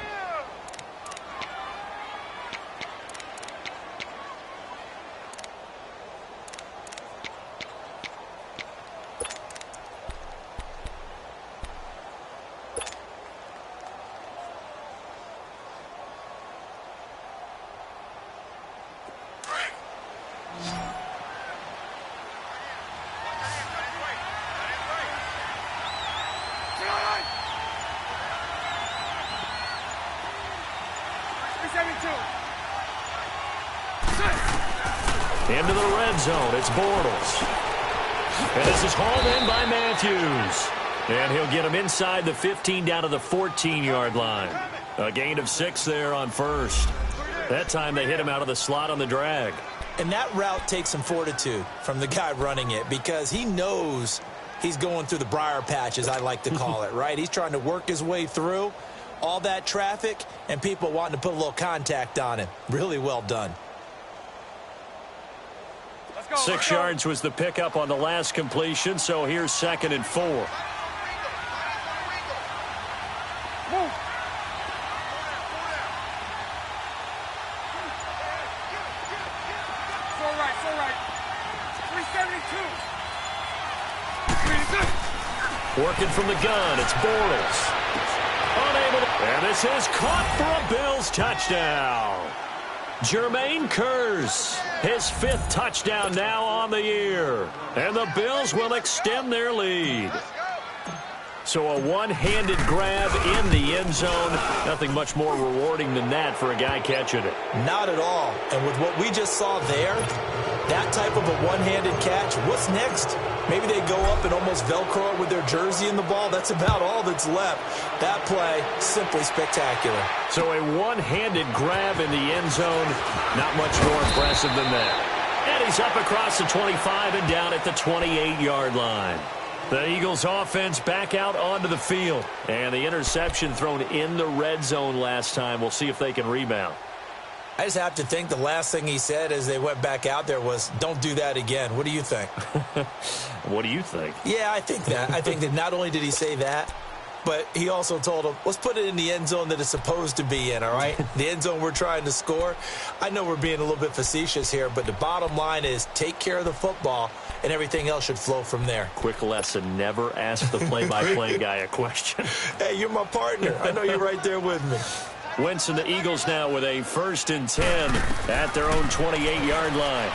S1: Into the red zone, it's Bortles. And this is hauled in by Matthews. And he'll get him inside the 15 down to the 14-yard line. A gain of 6 there on 1st. That time they hit him out of the slot on the drag.
S3: And that route takes some fortitude from the guy running it because he knows he's going through the briar patch, as I like to call it, right? He's trying to work his way through all that traffic and people wanting to put a little contact on him. Really well done.
S1: 6 yards was the pickup on the last completion, so here's 2nd and 4.
S4: Move. So right. 372.
S1: Working from the gun, it's Bortles. Unable to, and this is caught for a Bills touchdown. Jermaine Kearse, his 5th touchdown now on the year. And the Bills will extend their lead. So a one-handed grab in the end zone. Nothing much more rewarding than that for a guy catching it.
S3: Not at all. And with what we just saw there, that type of a one-handed catch, what's next? Maybe they go up and almost Velcro it with their jersey in the ball. That's about all that's left. That play, simply spectacular.
S1: So a one-handed grab in the end zone, not much more impressive than that. And he's up across the 25 and down at the 28-yard line. The Eagles offense back out onto the field. And the interception thrown in the red zone last time. We'll see if they can rebound.
S3: I just have to think the last thing he said as they went back out there was, don't do that again. What do you think?
S1: What do you think?
S3: Yeah, I think that. I think that not only did he say that, but he also told him, let's put it in the end zone that it's supposed to be in, all right? The end zone we're trying to score. I know we're being a little bit facetious here, but the bottom line is take care of the football, and everything else should flow from there.
S1: Quick lesson, never ask the play-by-play guy a question.
S3: Hey, you're my partner. I know you're right there with me.
S1: Wentz and the Eagles now with a 1st and 10 at their own 28-yard line.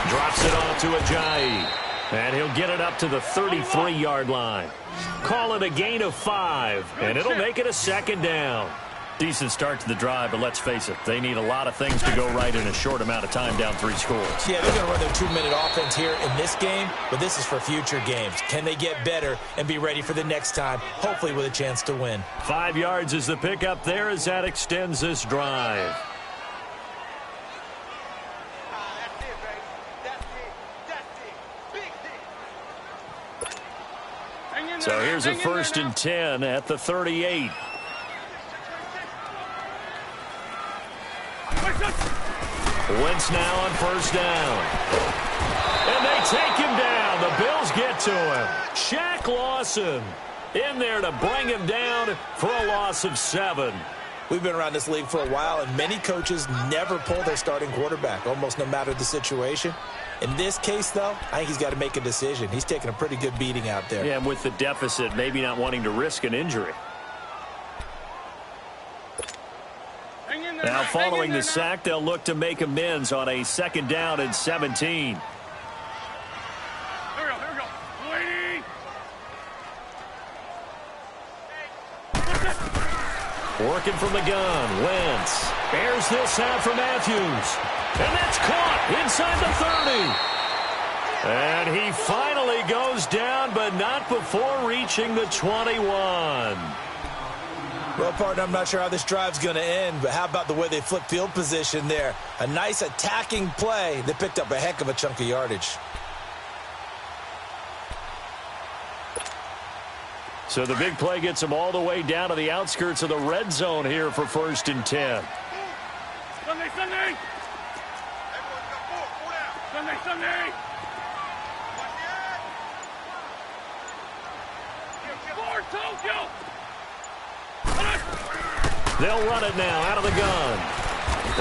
S1: Drops it off to Ajayi. And he'll get it up to the 33-yard line. Call it a gain of 5, and it'll make it a 2nd down. Decent start to the drive, but let's face it, they need a lot of things to go right in a short amount of time, down 3 scores.
S3: Yeah, they're going to run their 2-minute offense here in this game, but this is for future games. Can they get better and be ready for the next time, hopefully with a chance to win?
S1: 5 yards is the pickup there as that extends this drive. So here's a 1st and 10 at the 38. Wentz now on 1st down. And they take him down. The Bills get to him. Shaq Lawson in there to bring him down for a loss of 7.
S3: We've been around this league for a while, and many coaches never pull their starting quarterback, almost no matter the situation. In this case, though, I think he's got to make a decision. He's taking a pretty good beating out there.
S1: Yeah, and with the deficit, maybe not wanting to risk an injury. Now, following the sack, they'll look to make amends on a 2nd down and 17.
S4: Here we go. Waiting.
S1: Working from the gun, Wentz airs this out for Matthews. And that's caught inside the 30. And he finally goes down, but not before reaching the 21.
S3: Well, partner, I'm not sure how this drive's going to end, but how about the way they flip field position there? A nice attacking play that picked up a heck of a chunk of yardage.
S1: So the big play gets him all the way down to the outskirts of the red zone here for 1st and 10.
S4: Sunday. Everyone's got 4 down. Sunday. 4, Tokyo.
S1: They'll run it now out of the gun.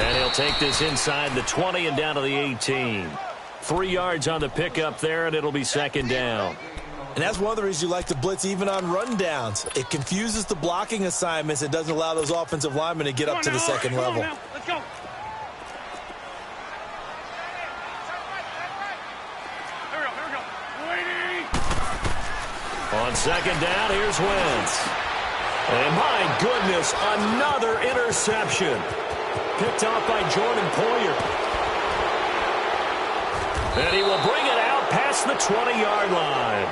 S1: And he'll take this inside the 20 and down to the 18. 3 yards on the pickup there, and it'll be 2nd down.
S3: And that's one of the reasons you like to blitz even on rundowns. It confuses the blocking assignments. It doesn't allow those offensive linemen to get up to the 2nd level.
S4: Let's go. Here we go. Waiting.
S1: On 2nd down, here's Wentz. And my goodness, another interception. Picked off by Jordan Poyer. And he will bring it out past the 20-yard line.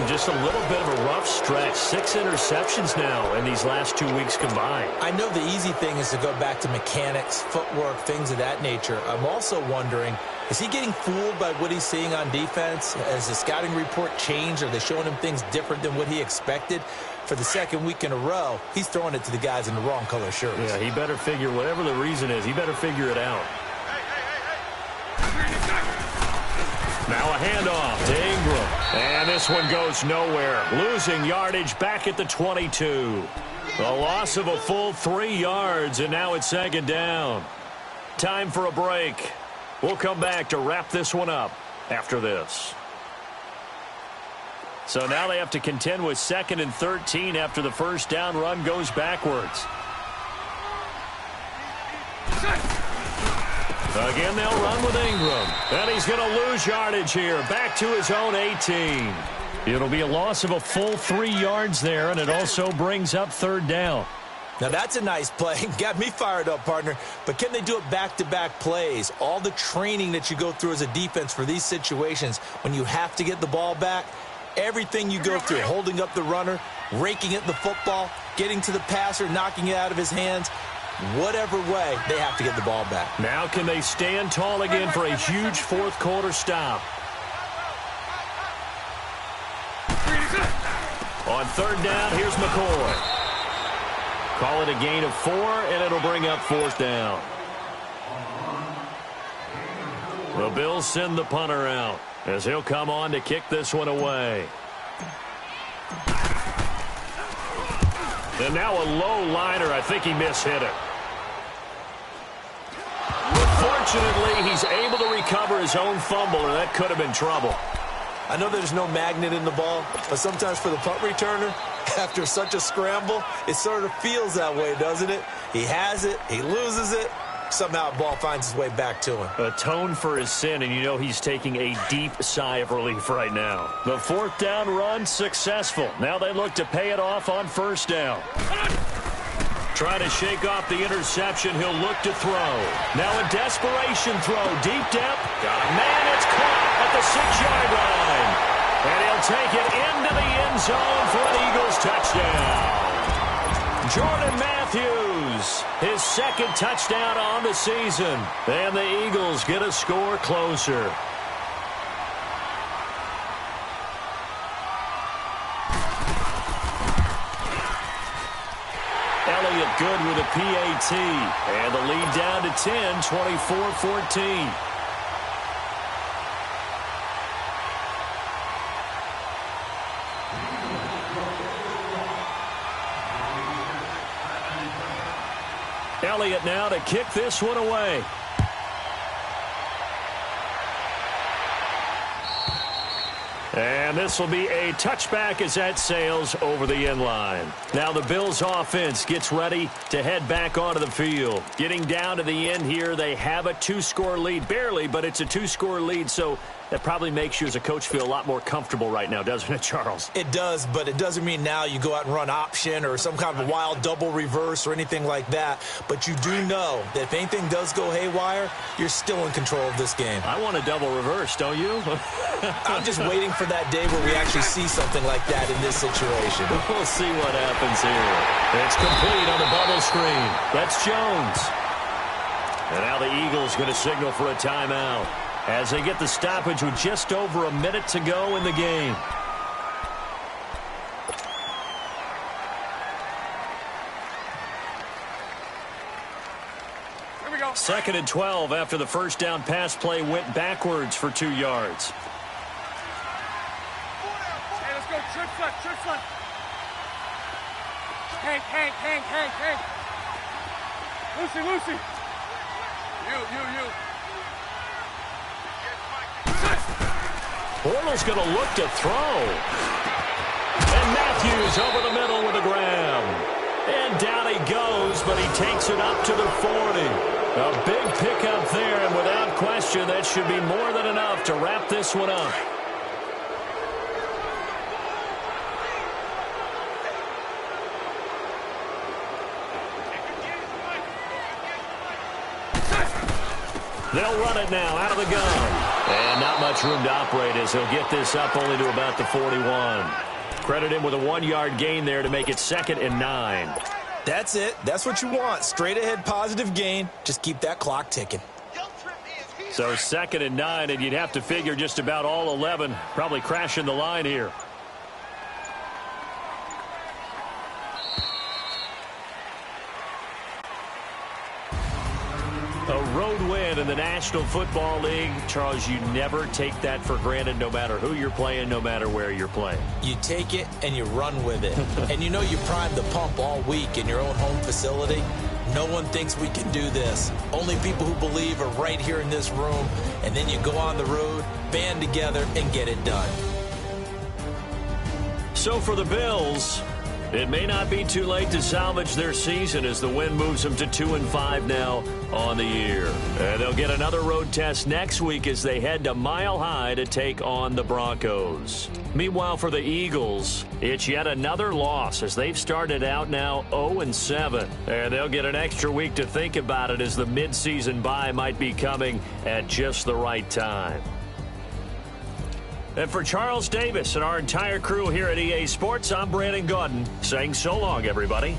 S1: Just a little bit of a rough stretch. 6 interceptions now in these last 2 weeks combined.
S3: I know the easy thing is to go back to mechanics, footwork, things of that nature. I'm also wondering, is he getting fooled by what he's seeing on defense? Has the scouting report changed? Are they showing him things different than what he expected? For the 2nd week in a row, he's throwing it to the guys in the wrong color shirts.
S1: Yeah, he better figure, whatever the reason is, he better figure it out. Now a handoff to Ingram. And this one goes nowhere. Losing yardage back at the 22. The loss of a full 3 yards, and now it's 2nd down. Time for a break. We'll come back to wrap this one up after this. So now they have to contend with 2nd and 13 after the 1st down run goes backwards. Again, they'll run with Ingram. And he's going to lose yardage here. Back to his own 18. It'll be a loss of a full 3 yards there, and it also brings up 3rd down.
S3: Now, that's a nice play. Got me fired up, partner. But can they do it back-to-back plays? All the training that you go through as a defense for these situations, when you have to get the ball back, everything you go through, holding up the runner, raking at the football, getting to the passer, knocking it out of his hands, whatever way, they have to get the ball back.
S1: Now can they stand tall again for a huge 4th quarter stop? On 3rd down, here's McCoy. Call it a gain of 4, and it'll bring up 4th down. The Bills send the punter out as he'll come on to kick this one away. And now a low liner. I think he mishit it. Fortunately, he's able to recover his own fumble, or that could have been trouble.
S3: I know there's no magnet in the ball, but sometimes for the punt returner, after such a scramble, it sort of feels that way, doesn't it? He has it, he loses it, somehow the ball finds its way back to him.
S1: Atone for his sin, and you know he's taking a deep sigh of relief right now. The 4th down run successful. Now they look to pay it off on 1st down. Trying to shake off the interception. He'll look to throw. Now a desperation throw. Deep depth. Man, it's caught at the 6-yard line. And he'll take it into the end zone for an Eagles touchdown. Jordan Matthews, his second touchdown on the season. And the Eagles get a score closer. Elliott good with a PAT. And the lead down to 10, 24-14. Elliott now to kick this one away. And this will be a touchback as that sails over the end line. Now the Bills offense gets ready to head back onto the field. Getting down to the end here, they have a 2-score lead. Barely, but it's a 2-score lead, so that probably makes you as a coach feel a lot more comfortable right now, doesn't it, Charles?
S3: It does, but it doesn't mean now you go out and run option or some kind of a wild double reverse or anything like that. But you do know that if anything does go haywire, you're still in control of this game.
S1: I want a double reverse, don't you?
S3: I'm just waiting for that day where we actually see something like that in this situation.
S1: We'll see what happens here. It's complete on the bubble screen. That's Jones. And now the Eagles going to signal for a timeout as they get the stoppage with just over a minute to go in the game.
S4: Here we go.
S1: 2nd and 12 after the first down pass play went backwards for 2 yards.
S4: Hey, let's go. Trip front. Hank. Lucy. You.
S1: Bortles going to look to throw. And Matthews over the middle with a grab. And down he goes, but he takes it up to the 40. A big pickup there, and without question, that should be more than enough to wrap this one up. They'll run it now out of the gun. And not much room to operate as he'll get this up only to about the 41. Credit him with a 1-yard gain there to make it 2nd and 9.
S3: That's it. That's what you want. Straight ahead positive gain. Just keep that clock ticking.
S1: So 2nd and 9, and you'd have to figure just about all 11 probably crashing the line here. A road win in the National Football League. Charles, you never take that for granted no matter who you're playing, no matter where you're playing.
S3: You take it and you run with it. And you know you primed the pump all week in your own home facility. No one thinks we can do this. Only people who believe are right here in this room. And then you go on the road, band together, and get it done.
S1: So for the Bills, it may not be too late to salvage their season as the win moves them to 2-5 now on the year. And they'll get another road test next week as they head to Mile High to take on the Broncos. Meanwhile, for the Eagles, it's yet another loss as they've started out now 0-7. And they'll get an extra week to think about it as the midseason bye might be coming at just the right time. And for Charles Davis and our entire crew here at EA Sports, I'm Brandon Gaudin saying so long, everybody.